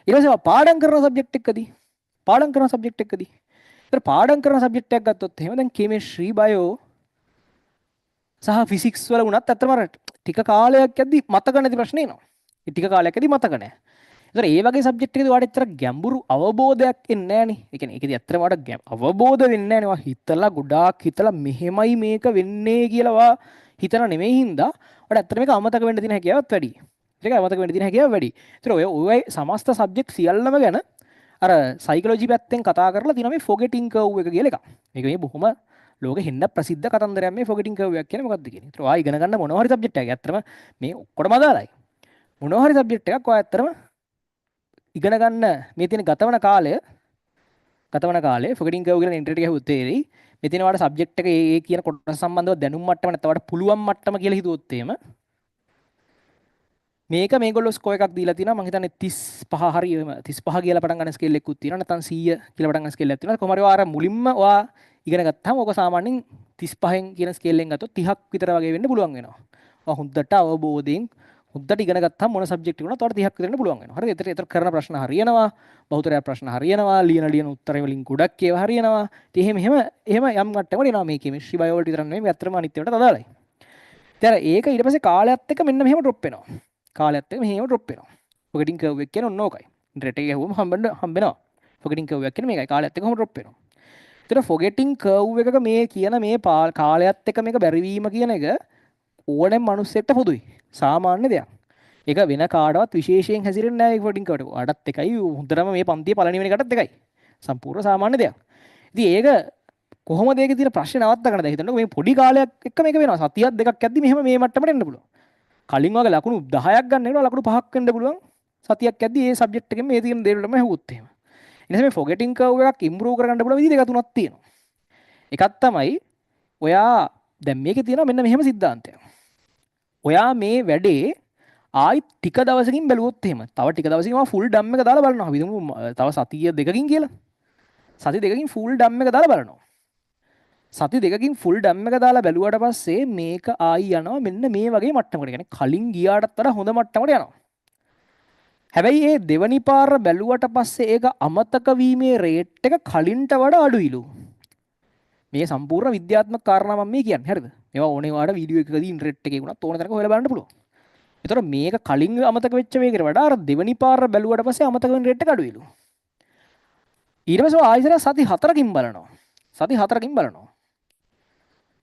ඊට පස්සේ පාඩම් කරන සබ්ජෙක්ට් එකකදී පාඩම් කරන සබ්ජෙක්ට් එකකදී ඒතර පාඩම් කරන සබ්ජෙක්ට් එකක් ගත්තොත් එහෙම දැන් කෙමිස්ට්‍රි බයෝ සහ ෆිසික්ස් වල වුණත් අතරම අර ටික කාලයක් යද්දි මතක නැති ප්‍රශ්න එනවා. ඒ ටික කාලයක් යද්දි මතක නැහැ. ඒතර ඒ වගේ සබ්ජෙක්ට් එකකදී ඔයාලට ඇත්තට ගැඹුරු අවබෝධයක් එන්නේ නැහනේ. ඒ කියන්නේ ඒකදී ඇත්තටම ඔයාලට අවබෝධ වෙන්නේ නැහනේ. ඔයා හිතලා ගොඩාක් හිතලා මෙහෙමයි මේක වෙන්නේ කියලා ඔයා හිතන නෙමෙයි හින්දා ඔයාලට ඇත්තට මේක අමතක වෙන්න තියෙන හැකියාවත් වැඩි. ඒක අමතක වෙන්න තියෙන හැකියාව වැඩි. ඒතර ඔය සමස්ත සබ්ජෙක්ට් සියල්ලම ගැන අර සයිකොලොජි පැත්තෙන් කතා කරලා තියෙනවා මේ ෆොගෙටින් කර්ව් එක කියලා එකක්. මේක මේ බොහොම ලෝකෙ හින්න ප්‍රසිද්ධ කතන්දරයක් මේ ෆොගෙටින් කර්ව් එක කියන්නේ මොකක්ද කියන්නේ. ඒතර ඔයා ඉගෙන ගන්න මොනවා හරි සබ්ජෙක්ට් එකක්. ඇත්තටම මේ ඔක්කොටම අදාළයි. මොනවා හරි සබ්ජෙක්ට් එකක් ඔයා ඇත්තටම ඉගෙන ගන්න මේ තියෙන ගතවන කාලය ෆොගෙටින් කර්ව් කියලා ඉන්ටර්නෙට් එකේ හුත් තේරෙයි. මේ තියෙන වාට සබ්ජෙක්ට් එක ඒ කියන කොටස සම්බන්ධව දැනුම් මට්ටම නැත්නම් වාට පුළුවන් මට්ටම කියලා හිතුවොත් එහෙම මේක මේගොල්ලෝ ස්කෝර් එකක් දීලා තිනවා මම හිතන්නේ 35 හරි 35 කියලා පටන් ගන්න ස්කේල් එකකුත් තියෙනවා නැත්නම් 100 කියලා පටන් ගන්න ස්කේල් එකක් තියෙනවා කොහොම හරි ඔයා අර මුලින්ම ඔයා ඉගෙන ගත්තාම ඔක සාමාන්‍යයෙන් 35න් කියන ස්කේල් එකෙන් ගත්තොත් 30ක් විතර වගේ වෙන්න පුළුවන් වෙනවා. ඔයා හොඳට අවබෝධයෙන් හොඳට ඉගෙන ගත්තාම මොන සබ්ජෙක්ට් එක වුණත් ඔයාලට 30ක් විතර වෙන්න පුළුවන් වෙනවා. හරිද? ඒතර කරන ප්‍රශ්න හරියනවා. බහුතරයක් ප්‍රශ්න හරියනවා. ලියන උත්තර වලින් ගොඩක් ඒවා හරියනවා. ඉතින් එහෙම යම් මට්ටමකට එනවා මේ කෙමිස්ට්‍රි බයෝ වලට විතර නෙමෙයි ඇත්තටම අනිත් ඒවාට අදාළයි. ඉතින් ඒක ඊට පස්සේ කාලයත් එක්ක මෙන්න මෙහෙම ඩ්‍රොප් වෙනවා. කාලයත් එක්ක මෙහෙම ඩ්‍රොප් වෙනවා. ෆොගෙටින් කර්ව් එක කියන්නේ ඔන්න ඕකයි. ඉන්ටර්නෙට් එකේ ගහුවම හම්බෙනවා. ෆොගෙටින් කර්ව් එක කියන්නේ මේකයි. කාලයත් එක්ක කොහොම ඩ්‍රොප් වෙනවා. ඒතර ෆොගෙටින් කර්ව් එකක මේ කියන මේ කාලයත් එක්ක මේක බැරිවීම කියන එක ඕනෑම මිනිස්සෙක්ට පොදුයි. සාමාන්‍ය දෙයක්. ඒක වෙන කාටවත් විශේෂයෙන් හැසිරෙන්නේ නැහැ මේ ෆොගෙටින් කර්ව් එක. ඔයාටත් එකයි හොඳටම මේ පන්තියේ පළවෙනි වෙන එකටත් එකයි. සම්පූර්ණ සාමාන්‍ය දෙයක්. ඉතින් ඒක කොහොමද ඒකේ තියෙන ප්‍රශ්නේ නවත්ත ගන්නද හිතන්නකෝ මේ පොඩි කාලයක් එක්ක මේක වෙනවා. සතියක් දෙකක් යද්දි මෙහෙම මේ මට්ටමට එන්න පුළුවන්. කලින් වගේ ලකුණු 10ක් ගන්න වෙනවා ලකුණු 5ක් වෙන්න පුළුවන් සතියක් යද්දි මේ සබ්ජෙක්ට් එකෙන් මේ තියෙන දේ වලම හෙව්වොත් එහෙම. එනිසා මේ ෆොගෙටින් කර්ව් එකක් ඉම්ප්‍රූව් කරගන්න පුළුවන් විදි දෙක තුනක් තියෙනවා. එකක් තමයි ඔයා දැන් මේකේ තියෙනවා මෙන්න මෙහෙම සිද්ධාන්තයක්. ඔයා මේ වැඩේ ආයි ටික දවසකින් බැලුවොත් එහෙම තව ටික දවසකින් ඔයා ෆුල් ඩම් එක දාලා බලනවා. අපි හිතමු තව සතිය දෙකකින් කියලා. සති දෙකකින් ෆුල් ඩම් එක දාලා බලනවා. සති දෙකකින් ෆුල් ඩම් එක දාලා බැලුවට පස්සේ මේක ආයි යනවා මෙන්න මේ වගේ මට්ටමකට. يعني කලින් ගියාටත් වඩා හොඳ මට්ටමකට යනවා. හැබැයි ඒ දෙවනි පාර බැලුවට පස්සේ ඒක අමතක වීමේ රේට් එක කලින්ට වඩා අඩුයිලු. මේ සම්පූර්ණ විද්‍යාත්මක කාරණා මම මේ කියන්නේ. හරිද? මේවා ඕනේ වාට වීඩියෝ එකකදී ඉන්ටර්නෙට් එකේ වුණත් ඕන තරක හොයලා බලන්න පුළුවන්. ඒතර මේක කලින් අමතක වෙච්ච වේගයට වඩා අර දෙවනි පාර බැලුවට පස්සේ අමතක වෙන රේට් එක අඩුයිලු. ඊට පස්සේ ආයෙත් සති 4කින් බලනවා. සති 4කින් බලනවා.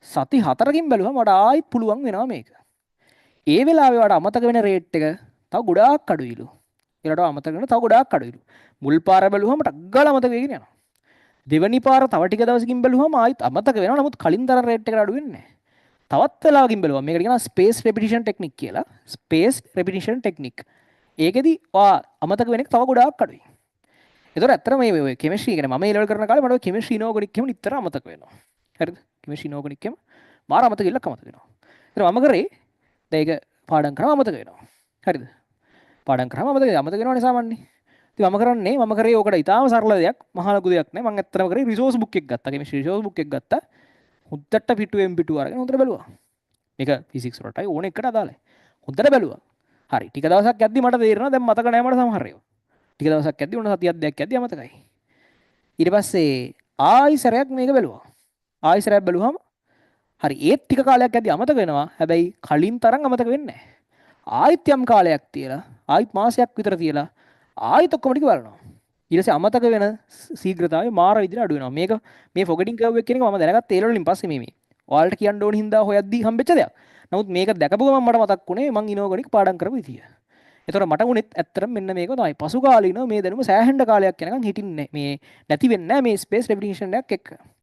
සති 4කින් බැලුවම වඩා ආයෙත් පුළුවන් වෙනවා මේක. ඒ වෙලාවේ වඩා අමතක වෙන රේට් එක තව ගොඩාක් අඩුයිලු. ඒකට අමතක වෙන තව ගොඩාක් අඩුයිලු. මුල් පාර බැලුවම ටක් ගාලා අමතක වෙගෙන යනවා. දෙවනි පාර තව ටික දවසකින් බැලුවම ආයෙත් අමතක වෙනවා. නමුත් කලින් තරම් රේට් එකට අඩු වෙන්නේ නැහැ. තවත් වෙලාවකින් බැලුවා. මේකට කියනවා ස්පේස් රෙපිටිෂන් ටෙක්නික් කියලා. Space repetition technique. ඒකෙදි අමතක වෙන එක තව ගොඩාක් අඩුයි. ඒතර ඇත්තට මේ කෙමිස්ට්‍රි කියන්නේ මම ඒ ලෙවල් කරන කාලේ මට කෙමිස්ට්‍රි ඉනෝගනික් එහෙම නිතර අමතක වෙනවා. හරිද? කෙමිස්ට්‍රි ඉනෝගනික් එහෙම මාර අමතක ඉල්ලක් අමතක වෙනවා. ඒතර මම කරේ දැන් ඒක පාඩම් කරාම අමතක වෙනවා. හරිද? පාඩම් කරාම අමතක වෙනවනේ සාමාන්‍යයෙන්. ඉතින් මම කරේ ඕකට ඉතාලම සරල දෙයක්, මහා ලොකු දෙයක් නෑ. මම ඇත්තටම කරේ රිසෝස් බුක් එක ගත්තා. කෙමිස්ට්‍රි රිසෝස් බුක් එක ගත්තා. හොද්දට පිටුවෙන් පිටුව අරගෙන හොඳට බැලුවා. මේක ෆිසික්ස් වලටයි ඕන එකට අදාළයි. හොඳට බැලුවා. හරි. ටික දවසක් යද්දි මට තේරෙනවා දැන් මතක නෑ මට සමහර ඒවා. ටික දවසක් යද්දි උන සතියක් දෙකක් යද්දි අමතකයි. ඊට පස්සේ ආයි සැරයක් මේක බැලුවා. ආයි සැරයක් බැලුවම හරි ඒත් ටික කාලයක් යද්දි අමතක වෙනවා. හැබැයි කලින් තරම් අමතක වෙන්නේ නැහැ. ආයිත් යම් කාලයක් තියලා ආයිත් මාසයක් විතර තියලා ආයිත් ඔක්කොම ටික බලනවා. ඊට පස්සේ අමතක වෙන ශීඝ්‍රතාවය මාර විදිහට අඩු වෙනවා. මේක මේ ෆොගෙටින් කර්ව් එක කියන එක මම දැනගත්තේ ඒ වලින් පස්සේ මේ ඔයාලට කියන්න ඕන හින්දා හොයද්දී හම්බෙච්ච දෙයක්. නමුත් මේක දැකපු ගමන් මට මතක් වුණේ මං ඉනෝගනික් පාඩම් කරපු විදිය. ඒතකොට මට උනේත් ඇත්තටම මෙන්න මේක තමයි. පසු කාලීනව මේ දැනුම සෑහෙන්න කාලයක් යනකම් හිටින්නේ මේ නැති වෙන්නේ නැහැ මේ ස්පේස් රෙපිටිෂන් එකක් එක්ක.